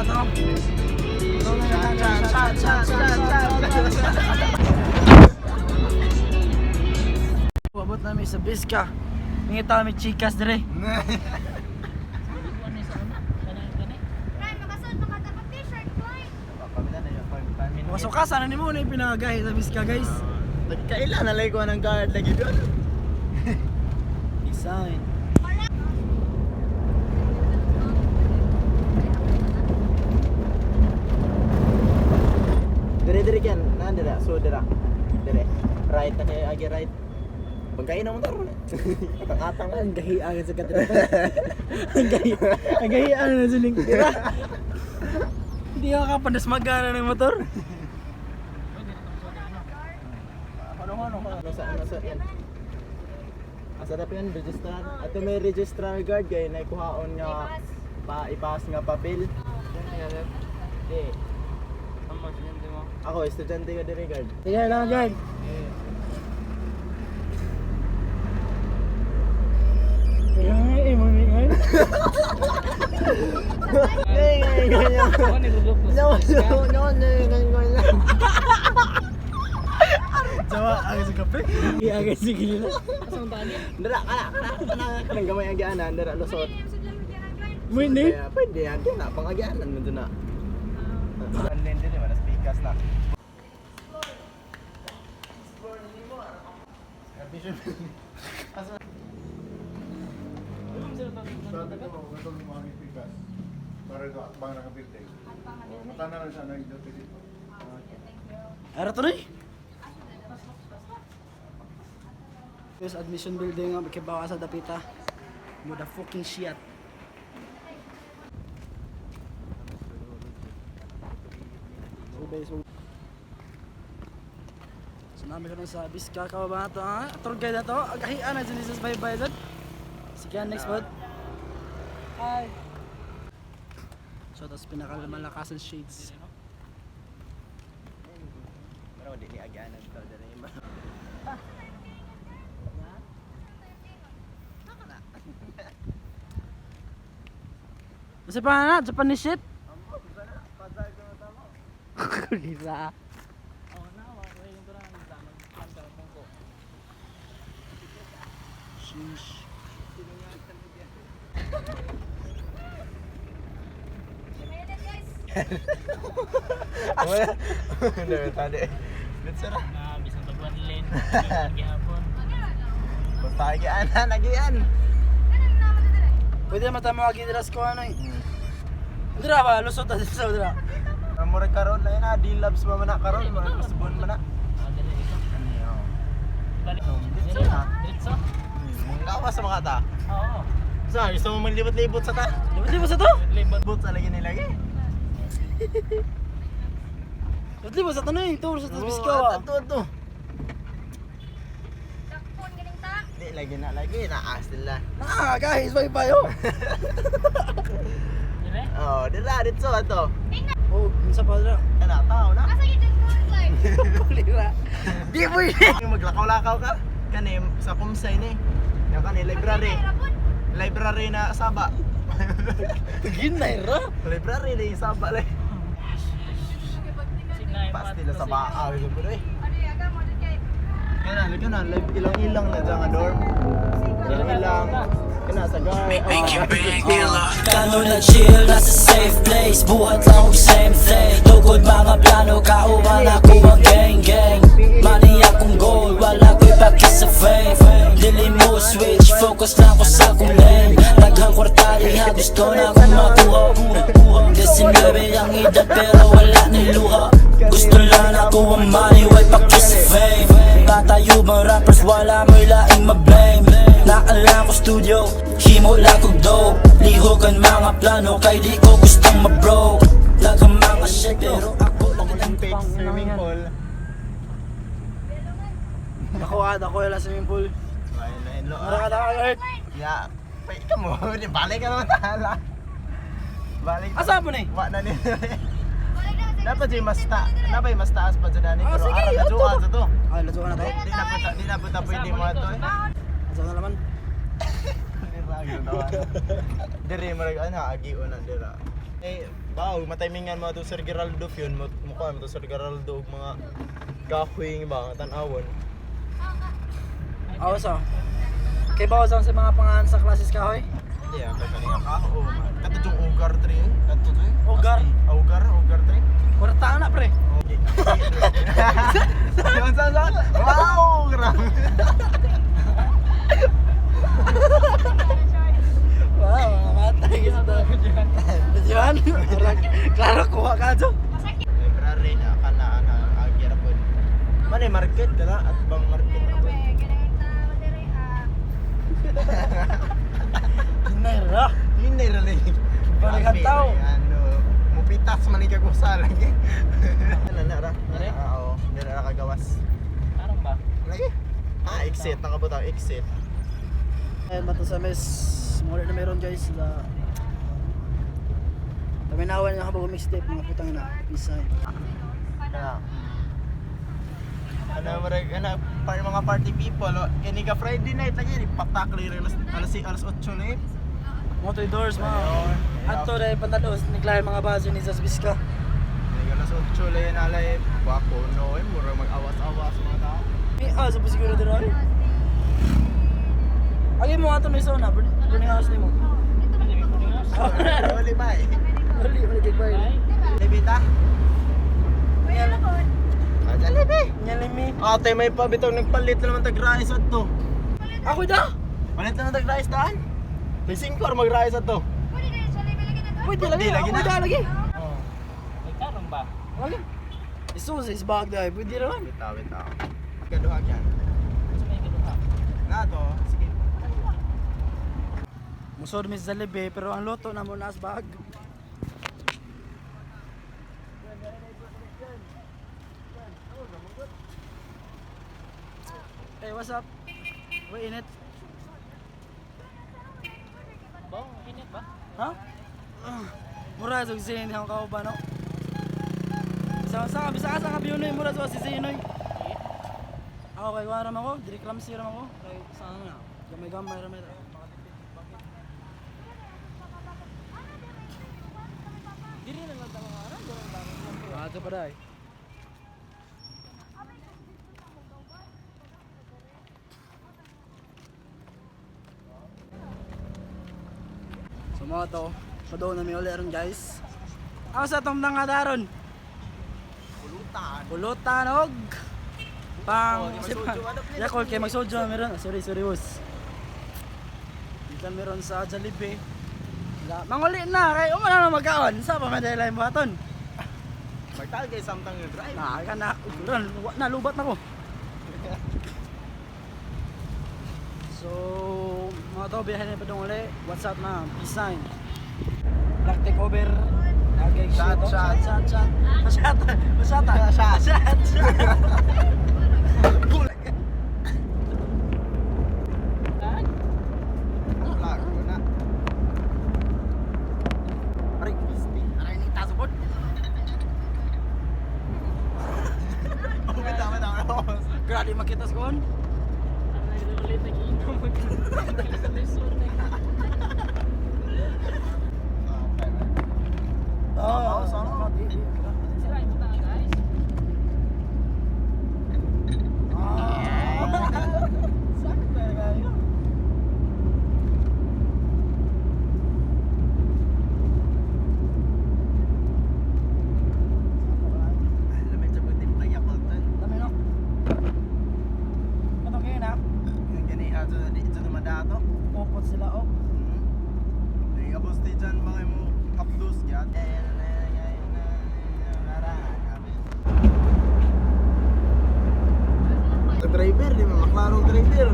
to. Abot namin sa Biska. Ngita kami chikas dire. Masukasan na ni mo na yung pinagagahi sa Biska guys. Kailan nalay ko ng guard lagi doon. Design. Dire kan, nandira, so dira. Dire. Right na kayo agi right. Pagkain naman taro. Katang-katang Ang gahiangan sa katira. Ang gahiangan na siling tira. Hindi ako kapandas magana ng motor. Ano yan? Asa na yan, registrar. Ato may registrar guard kay naikuhaon nga ipas nga papel. Di. Ako, estudyante ka dire guard. Sige lang guard. Ay, mamingay. Jawa, agad sa kape? Iya, agad sa gilila. Dara, kana gamay agianan, dara lusot. May ni? Pwede yan, na pangagianan mo doon na. Ano din din, wala speakers na. Ara to na eh. Yes, admission building nga kibawa sa dapita. Mo the fucking shit. So namin ko lang sa Biska kababa na to ha. Tour guide na to. Agahian na sinis sa bye-bye dyan. Sige, next bud. Hi. So tapos pinakamalakasan shades. Pero di ni agianan to dara yung Kasi pa na, Japanese shit. Gila. Sheesh. Ano tadi? Let's ra. Na bisang taguan lane gihapon. Basta agianan, agian. Pwede naman tayo mag-diras ko ano eh. Dira ba? Lusot na dito dira. Mura karon na yun, D-Labs mo man na karon, mga kasbon mo na. Dali ito. Balik. Dito Dili na. Diretso. Gawas sa mga ta. Oo. Sa, gusto mo maglibot-libot sa ta? Di ba sa to? Libot. Libot sa lagi nilagi. Di ba sa to na eh? Tour sa Biska. Ito. Di, lagi naas nila. Ah, guys, bye-bye oh. Dire. Oh, dila, dito, ito. Oh, minsan pa dira. Kana, tao na. Kulira. Di mo yun. Maglakaw-lakaw ka. Kani, sa kumsay ni. Yung kani, library. Library na Saba. Ginay ra. Library na yung Saba lang. Signay Pasti na sa baaw. Ito po eh. Kana, ilang-ilang na dyan nga dorm. Ilang-ilang. Kana sa guard. Plano na chill, nasa safe place. Buhat lang og same thing. Tugod mga plano, kauban ako ang gang. Money akong goal, wala ko'y paki sa fame. Dili mo switch, focus lang ko sa akong lane. Naghang kwartali ha, gusto na akong makuha. 19 ang edad pero wala ni luha. Gusto lang ako ang money, way paki sa fame. Tatayo bang rappers, wala mo'y laing ma-blame. Naalang ko studio, himo lang kong dope. Lihokan mga plano, kay di ko gustong ma-broke. Lagang mga shit, pero ako Ang fake swimming pool. Ako wala sa swimming pool. Hello. Nakakata ka alert. Ya, pwede ka mo. Balik ka naman tala. Balik. Asa mo na eh? Wa na ni. Dapat di mas taas pa dyan ni. Pero sige, ara na ato juwa to. sa to. Ay, let's go na to. Di na puta pwede mo ato eh. Asa na naman? Dire marag ana agi una dira. Eh, tao, matimingan mga to Sir Geraldo yun, mukha mo to Sir Geraldo, mga kahuing ba, tanawon. Awas oh. Kay bawas sa mga pangalan sa klases kahoy. Hindi ah, kaya kanina kaho. Kato yung Ugar 3 yun, kato to yun. Ugar? Ugar 3. Kurta na pre. Okay. Saan? Wow! Grabe! Wow, mga matay gusto to. Diyan? Klaro kuha ka to. Library na kanaan ang agyara po. Mani market ka na at bang market na po. Hinera. Hindi rin. Balikan tao. Ano, mupitas man ikaw sa lagi. Ano na ra? Are? Oo, hindi na kagawas. Parang ba? Lagi? Exit, nakabutang exit. Ayan ba to sa mes? Muli na meron guys. Kami nawan yung habang mixtape mga putang na. Peace sign. Ano mga party people, kini ka Friday night lagi patakli rin alas 8 na eh. Motoy doors mga. Ato dahil pantalos. Niklayan mga baso ni Zasbiska. Kini alas 8 lang alay bako no eh mura mag-awas-awas mga tao. Sa siguro din rin. Agi mo ato may sauna. Burning house ni mo. Hindi ko din nga. Wali ba eh. Wali kay Bay. Lebita. Jalebe. Nyalimi. Ate may pabitaw nagpalit na naman tag-rice at to. Ako da. Palit na naman tag-rice daan. May 5 or mag-rice at to. Pwede lagi. Lagi Ako na. da lagi. Oh. May karong ba? Wala. Isusa is bag dahil. Pwede naman. Bitaw. Kaduha yan. Sa may gaduha. Na to. Sige. Musod mis Jollibee pero ang loto na mo nas bag. Hey, what's up? Uy, init. Bong, init ba? Ha? Mura sa Zin yung kauban, no? Bisa ka sa kabiyonoy, mura sa si Zinoy. Ako kay waram ako, direklamsi ram ako. Kay saan na? Gamay-gamay ram ito. Diri na lang tawang araw, gawin lang. Ito pa dahil. So mga to, padoon na may uli ron guys. Ako sa itong nangadaron. Pulutan. Pulutan og pang Oh, di magsojo. Yakol kay magsojo meron. Sorry boss. Dito meron sa Jollibee. Manguli na kay umana na magkaon. Sa pa madala yung buhaton. Magtagay samtang yung drive. Ka na ron na lubat na ko. So mga to biyahe na pa dong uli. What's up na? Peace sign. Black takeover. Lagay Shot. Lago na. Aray, aray ni taso pod. Tama. Grabe makita sa kon. Ano ulit nag-iinom? Oo, sama. Sira yung mata guys. Sakit na kayo. Lamin sa buti mo kaya Colton. Dami no. Ano kayo na? Yung gani ato dito na madato. Popot sila oh. Ay kapos di dyan mga mo kapdos yan. Sa driver, di ba? Maklarong driver.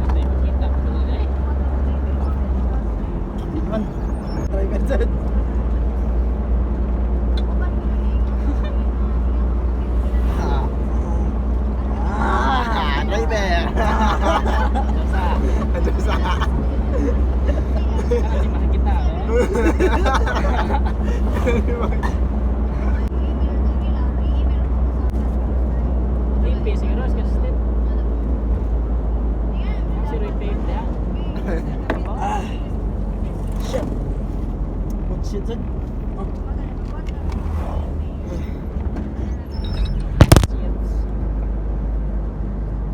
Hindi ko kita. Pwede Man. Driver dyan. Driver! Dosa. Dosa. Hindi makikita.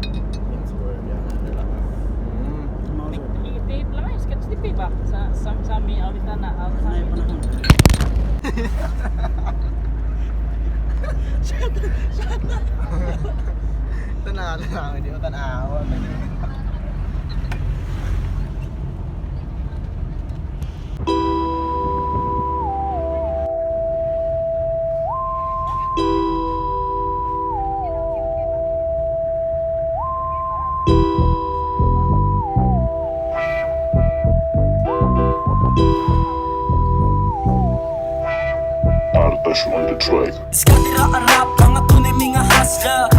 It's word yan. Ano lang. Mau sir. Itip lang eh. Sketch tip ba? Sa amin, awitan na. Sa Sanay amin. panahon. Tanaw lang, hindi mo tanawa. Artaş on the track. Skandira ang rap, mga tunay mga hustler